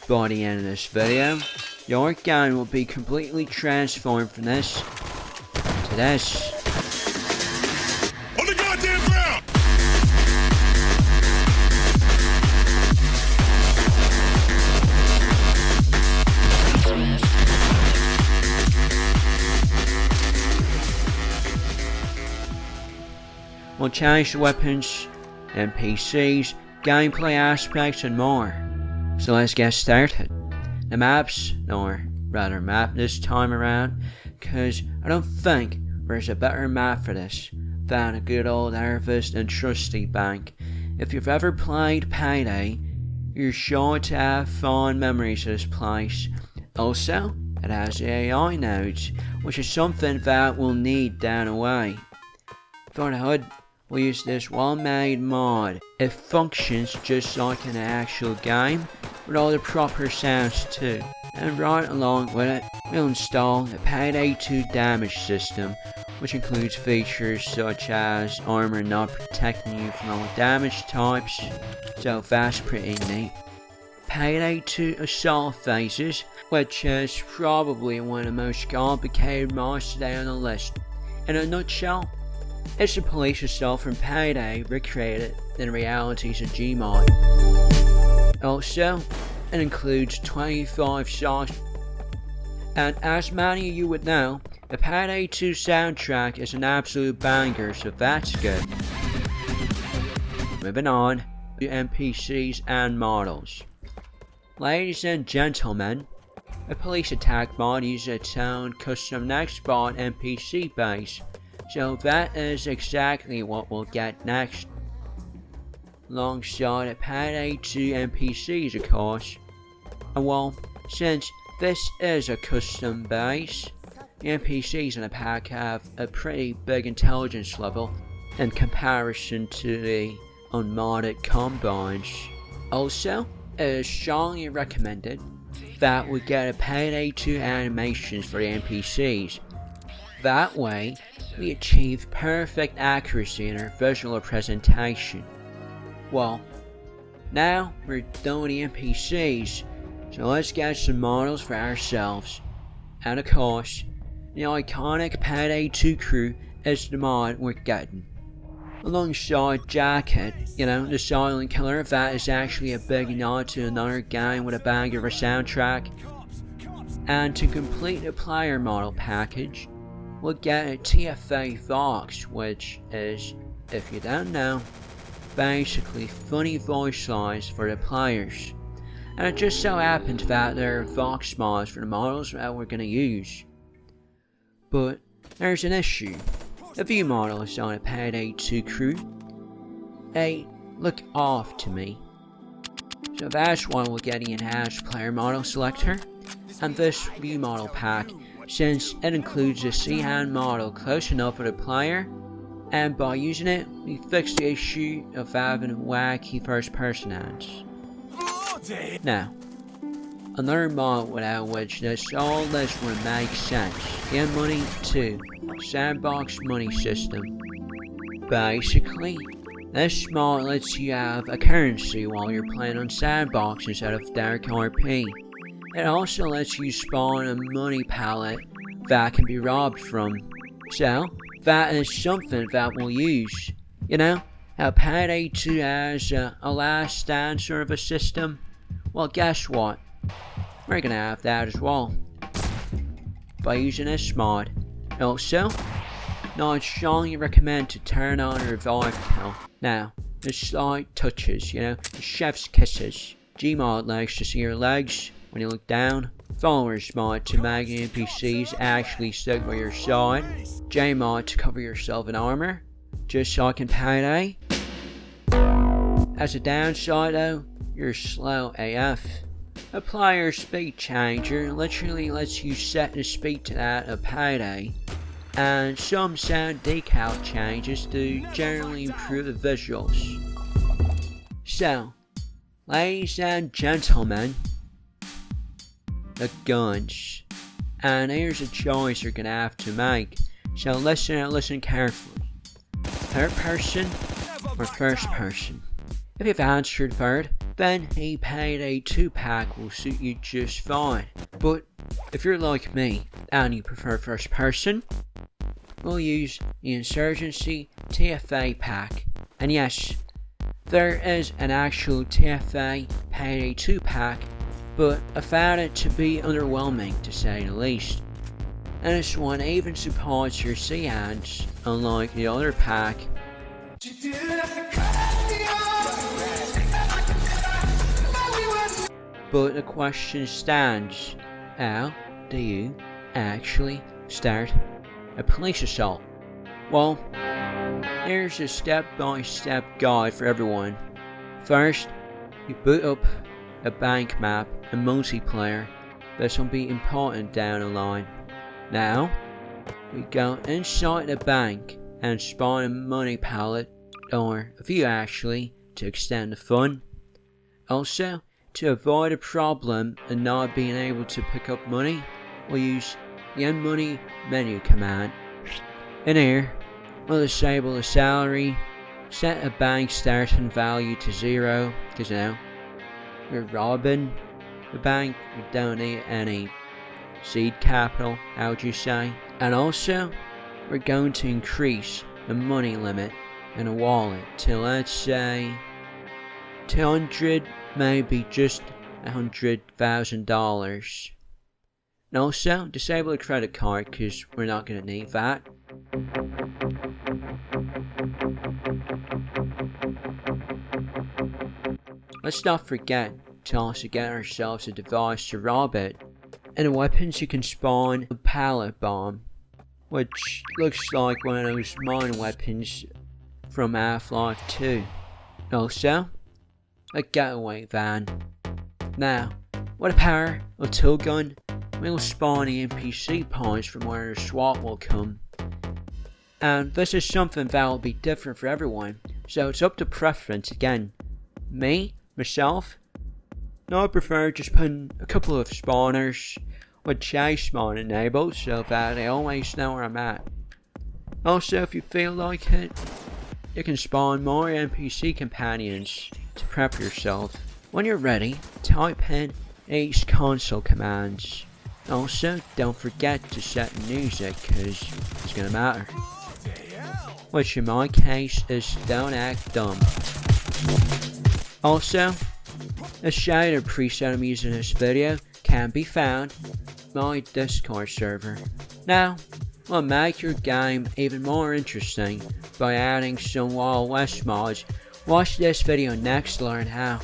By the end of this video, your gun will be completely transformed from this to this. On the goddamn ground! We'll change the weapons, NPCs, gameplay aspects and more. So let's get started. The maps, or rather map this time around, cause I don't think there's a better map for this than a good old harvest and trusty bank. If you've ever played Payday, you're sure to have fond memories of this place. Also, it has AI nodes, which is something that we'll need down the way. For the HUD, we'll use this well-made mod. It functions just like an actual game, with all the proper sounds too. And right along with it, we'll install the Payday 2 damage system, which includes features such as armor not protecting you from all damage types, so that's pretty neat. Payday 2 assault phases, which is probably one of the most complicated mods today on the list. In a nutshell, it's the police assault from Payday recreated in the realities of Gmod. Also, it includes 25 songs, and as many of you would know, the Payday 2 soundtrack is an absolute banger, so that's good. Moving on to NPCs and models. Ladies and gentlemen, the police attack mod uses its own custom next spawn NPC base, so that is exactly what we'll get next. Alongside the Payday 2 NPCs of course. And well, since this is a custom base, the NPCs in the pack have a pretty big intelligence level in comparison to the unmodded combines. Also, it is strongly recommended that we get a Payday 2 animations for the NPCs. That way, we achieve perfect accuracy in our visual presentation. Well, now we're done with the NPCs, so let's get some models for ourselves. And of course, the iconic Payday 2 crew is the mod we're getting. Alongside Jacket, the silent killer, that is actually a big nod to another game with a banger of a soundtrack. And to complete the player model package, we'll get a TFA Vox, which is, if you don't know, basically funny voice lines for the players. And it just so happens that there are Vox mods for the models that we're going to use. But there's an issue. The view models on a Payday 2 crew, they look off to me. So that's why we'll get the enhanced player model selector and this view model pack, since it includes a C-hand model close enough for the player, and by using it, we fix the issue of having wacky first person hands. Now, another mod without which all this would make sense. Get money 2, sandbox money system. Basically, this mod lets you have a currency while you're playing on sandbox instead of Dark RP. It also lets you spawn a money pallet that can be robbed from. So, that is something that we'll use. How Payday 2 has a last stand sort of a system? Well, guess what? We're gonna have that as well, by using this mod. Also, I strongly recommend to turn on the revive pill. Now, the slight touches, the chef's kisses. Gmod likes to see your legs when you look down. Followers mod to make the NPCs actually stick by your side. J-mod to cover yourself in armor, just like in Payday. As a downside though, you're slow AF. A player speed changer literally lets you set the speed to that of Payday, and some sound decal changes to generally improve the visuals. So, ladies and gentlemen, the guns. And here's a choice you're gonna have to make, so listen carefully. Third person or first person? If you've answered third, then a Payday 2 pack will suit you just fine. But if you're like me and you prefer first person, we'll use the Insurgency TFA pack. And yes, there is an actual TFA Payday 2 pack, but I found it to be underwhelming to say the least. And this one even supports your C-hands, unlike the other pack. But the question stands, how do you actually start a police assault? Well, here's a step-by-step guide for everyone. First, you boot up a bank map and multiplayer. This will be important down the line. Now, we go inside the bank and spawn a money pallet, or a few actually, to extend the fun. Also, to avoid a problem and not being able to pick up money, we'll use the End Money menu command. In here, we'll disable the salary, set a bank starting value to 0, because now we're robbing the bank, we don't need any seed capital, how would you say? And also, we're going to increase the money limit in a wallet to, let's say, 200, maybe just $100,000. And also, disable the credit card because we're not going to need that. Let's not forget to also get ourselves a device to rob it. And the weapons, you can spawn a pallet bomb, which looks like one of those mine weapons from Half-Life 2. Also, a getaway van. Now, with the power of tool gun, we'll spawn the NPC points from where the SWAT will come. And this is something that will be different for everyone, so it's up to preference again. Myself, I prefer just putting a couple of spawners with chase spawn enabled so that they always know where I'm at. Also, if you feel like it, you can spawn more NPC companions to prep yourself. When you're ready, type in these console commands. Also, don't forget to set music because it's gonna matter. Which in my case is Don't Act Dumb. Also, a shader preset I'm using in this video can be found in my Discord server. Now, we'll make your game even more interesting by adding some Wild West mods. Watch this video next to learn how.